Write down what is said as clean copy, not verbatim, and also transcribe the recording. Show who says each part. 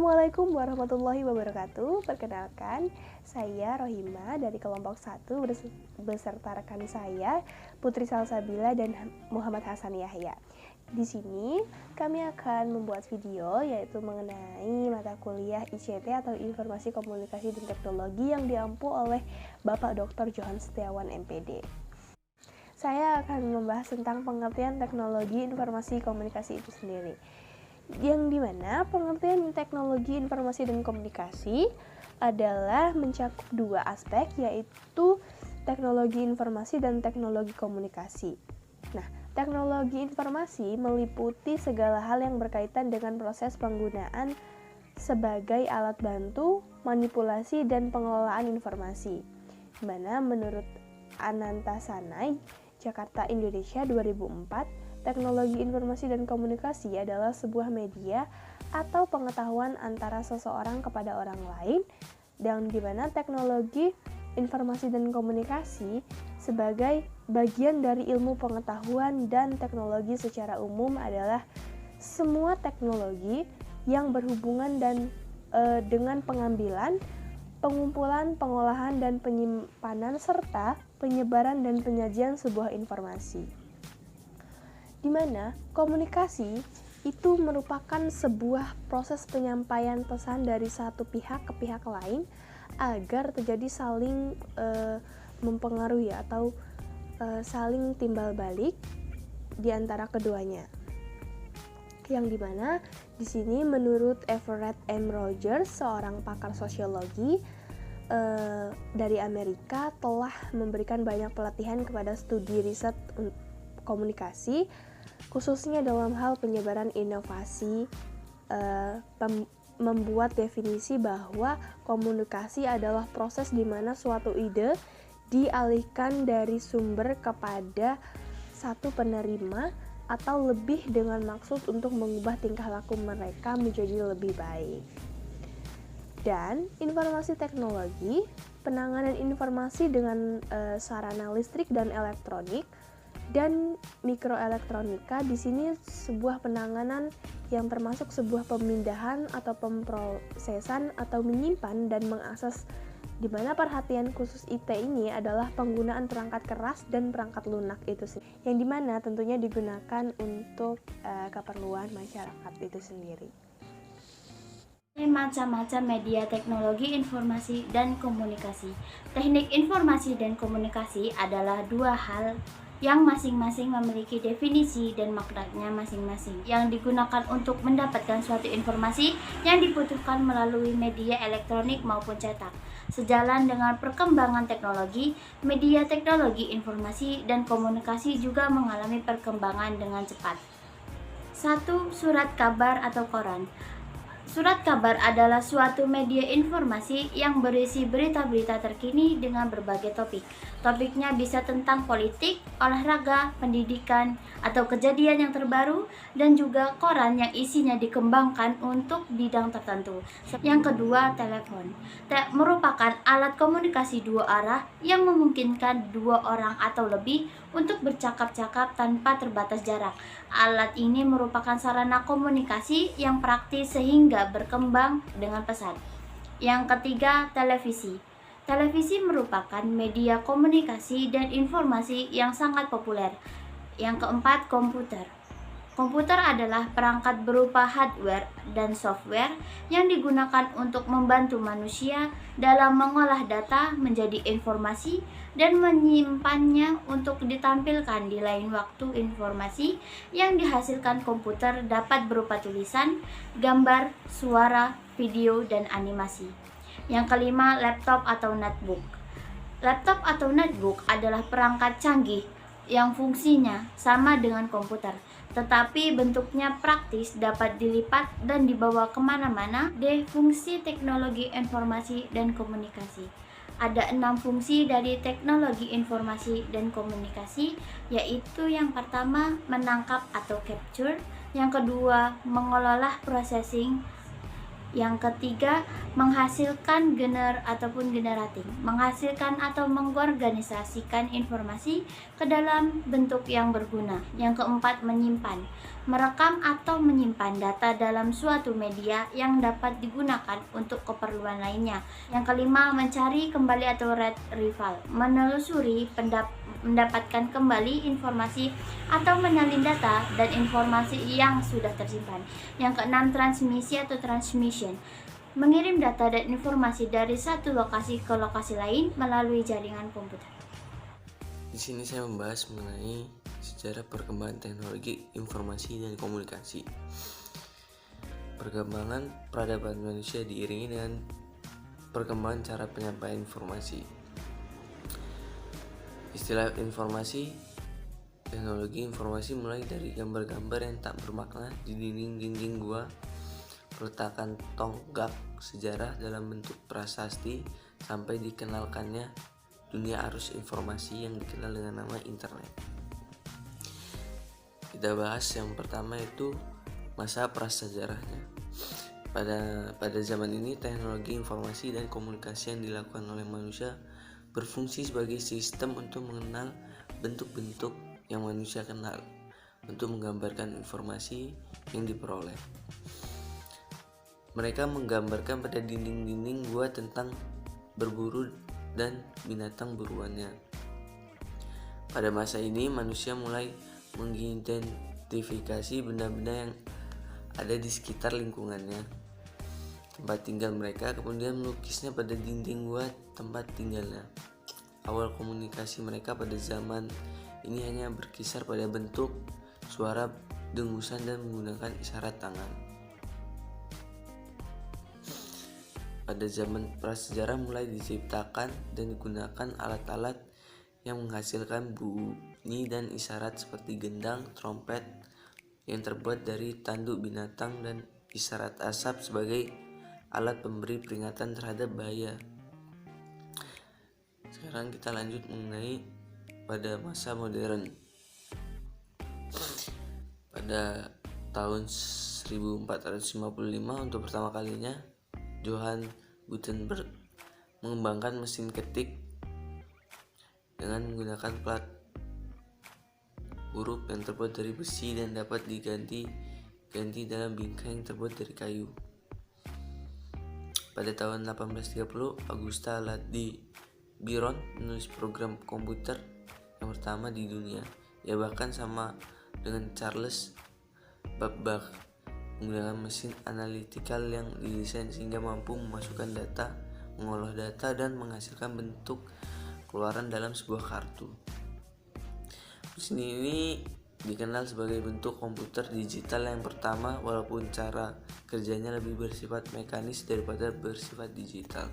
Speaker 1: Assalamualaikum warahmatullahi wabarakatuh. Perkenalkan, saya Rohima dari kelompok 1 beserta rekan saya Putri Salsabila dan Muhammad Hasan Yahya. Di sini kami akan membuat video yaitu mengenai mata kuliah ICT atau Informasi Komunikasi dan Teknologi yang diampu oleh Bapak Dr. Johan Setiawan MPD. Saya akan membahas tentang pengertian teknologi informasi komunikasi itu sendiri. Yang dimana pengertian teknologi informasi dan komunikasi adalah mencakup dua aspek, yaitu teknologi informasi dan teknologi komunikasi. Nah, teknologi informasi meliputi segala hal yang berkaitan dengan proses penggunaan sebagai alat bantu, manipulasi, dan pengelolaan informasi. Dimana menurut Ananta Sanai, Jakarta, Indonesia 2004, teknologi informasi dan komunikasi adalah sebuah media atau pengetahuan antara seseorang kepada orang lain, dan di mana teknologi informasi dan komunikasi sebagai bagian dari ilmu pengetahuan dan teknologi secara umum adalah semua teknologi yang berhubungan dengan pengambilan, pengumpulan, pengolahan, dan penyimpanan serta penyebaran dan penyajian sebuah informasi. Di mana komunikasi itu merupakan sebuah proses penyampaian pesan dari satu pihak ke pihak lain agar terjadi saling mempengaruhi atau saling timbal balik di antara keduanya. Yang dimana di sini menurut Everett M. Rogers, seorang pakar sosiologi dari Amerika, telah memberikan banyak pelatihan kepada studi riset komunikasi, khususnya dalam hal penyebaran inovasi, membuat definisi bahwa komunikasi adalah proses di mana suatu ide dialihkan dari sumber kepada satu penerima atau lebih dengan maksud untuk mengubah tingkah laku mereka menjadi lebih baik. Dan informasi teknologi, penanganan informasi dengan sarana listrik dan elektronik, dan mikroelektronika. Di sini sebuah penanganan yang termasuk sebuah pemindahan atau pemrosesan atau menyimpan dan mengakses, di mana perhatian khusus IT ini adalah penggunaan perangkat keras dan perangkat lunak itu sendiri, yang dimana tentunya digunakan untuk keperluan masyarakat itu sendiri.
Speaker 2: Macam-macam media teknologi informasi dan komunikasi. Teknik informasi dan komunikasi adalah dua hal yang masing-masing memiliki definisi dan maknanya masing-masing, yang digunakan untuk mendapatkan suatu informasi yang dibutuhkan melalui media elektronik maupun cetak. Sejalan dengan perkembangan teknologi, media teknologi informasi dan komunikasi juga mengalami perkembangan dengan cepat. 1. Surat kabar atau koran. Surat kabar adalah suatu media informasi yang berisi berita-berita terkini dengan berbagai topik. Topiknya bisa tentang politik, olahraga, pendidikan, atau kejadian yang terbaru, dan juga koran yang isinya dikembangkan untuk bidang tertentu. Yang kedua, telepon. Merupakan alat komunikasi dua arah yang memungkinkan dua orang atau lebih untuk bercakap-cakap tanpa terbatas jarak. Alat ini merupakan sarana komunikasi yang praktis sehingga berkembang dengan pesat. Yang ketiga, televisi. Televisi merupakan media komunikasi dan informasi yang sangat populer. Yang keempat, komputer. Komputer adalah perangkat berupa hardware dan software yang digunakan untuk membantu manusia dalam mengolah data menjadi informasi dan menyimpannya untuk ditampilkan di lain waktu. Informasi yang dihasilkan komputer dapat berupa tulisan, gambar, suara, video, dan animasi. Yang kelima, laptop atau notebook. Laptop atau notebook adalah perangkat canggih yang fungsinya sama dengan komputer, tetapi bentuknya praktis, dapat dilipat dan dibawa kemana-mana. Fungsi teknologi informasi dan komunikasi. Ada 6 fungsi dari teknologi informasi dan komunikasi, yaitu yang pertama, menangkap atau capture, yang kedua, mengelola processing, yang ketiga, menghasilkan generating, menghasilkan atau mengorganisasikan informasi ke dalam bentuk yang berguna. Yang keempat, menyimpan. merekam atau menyimpan data dalam suatu media yang dapat digunakan untuk keperluan lainnya. Yang kelima, mencari kembali atau retrieval, menelusuri, mendapatkan kembali informasi atau menyalin data dan informasi yang sudah tersimpan. Yang keenam, transmisi atau transmission, mengirim data dan informasi dari satu lokasi ke lokasi lain melalui jaringan komputer.
Speaker 3: Di sini saya membahas mengenai sejarah perkembangan teknologi informasi dan komunikasi. Perkembangan peradaban manusia diiringi dengan perkembangan cara penyampaian informasi. Istilah informasi, teknologi informasi mulai dari gambar-gambar yang tak bermakna di dinding-dinding gua, peletakan tonggak sejarah dalam bentuk prasasti, sampai dikenalkannya dunia arus informasi yang dikenal dengan nama internet. Kita bahas yang pertama itu masa prasejarahnya. Pada zaman ini teknologi informasi dan komunikasi yang dilakukan oleh manusia berfungsi sebagai sistem untuk mengenal bentuk-bentuk yang manusia kenal, untuk menggambarkan informasi yang diperoleh. Mereka menggambarkan pada dinding-dinding gua tentang berburu dan binatang buruannya. Pada masa ini manusia mulai mengidentifikasi benda-benda yang ada di sekitar lingkungannya, tempat tinggal mereka, kemudian melukisnya pada dinding gua tempat tinggalnya. Awal komunikasi mereka pada zaman ini hanya berkisar pada bentuk, suara, dengusan, dan menggunakan isyarat tangan. Pada zaman prasejarah mulai diciptakan dan digunakan alat-alat yang menghasilkan bunyi dan isyarat seperti gendang, trompet yang terbuat dari tanduk binatang, dan isyarat asap sebagai alat pemberi peringatan terhadap bahaya. Sekarang kita lanjut mengenai pada masa modern. Pada tahun 1455 untuk pertama kalinya Johann Gutenberg mengembangkan mesin ketik dengan menggunakan plat huruf yang terbuat dari besi dan dapat diganti dalam bingkai yang terbuat dari kayu. Pada tahun 1830, Augusta Lady Byron menulis program komputer yang pertama di dunia. Ia bahkan sama dengan Charles Babbage menggunakan mesin analytical yang didesain sehingga mampu memasukkan data, mengolah data, dan menghasilkan bentuk keluaran dalam sebuah kartu. Mesin ini dikenal sebagai bentuk komputer digital yang pertama, walaupun cara kerjanya lebih bersifat mekanis daripada bersifat digital.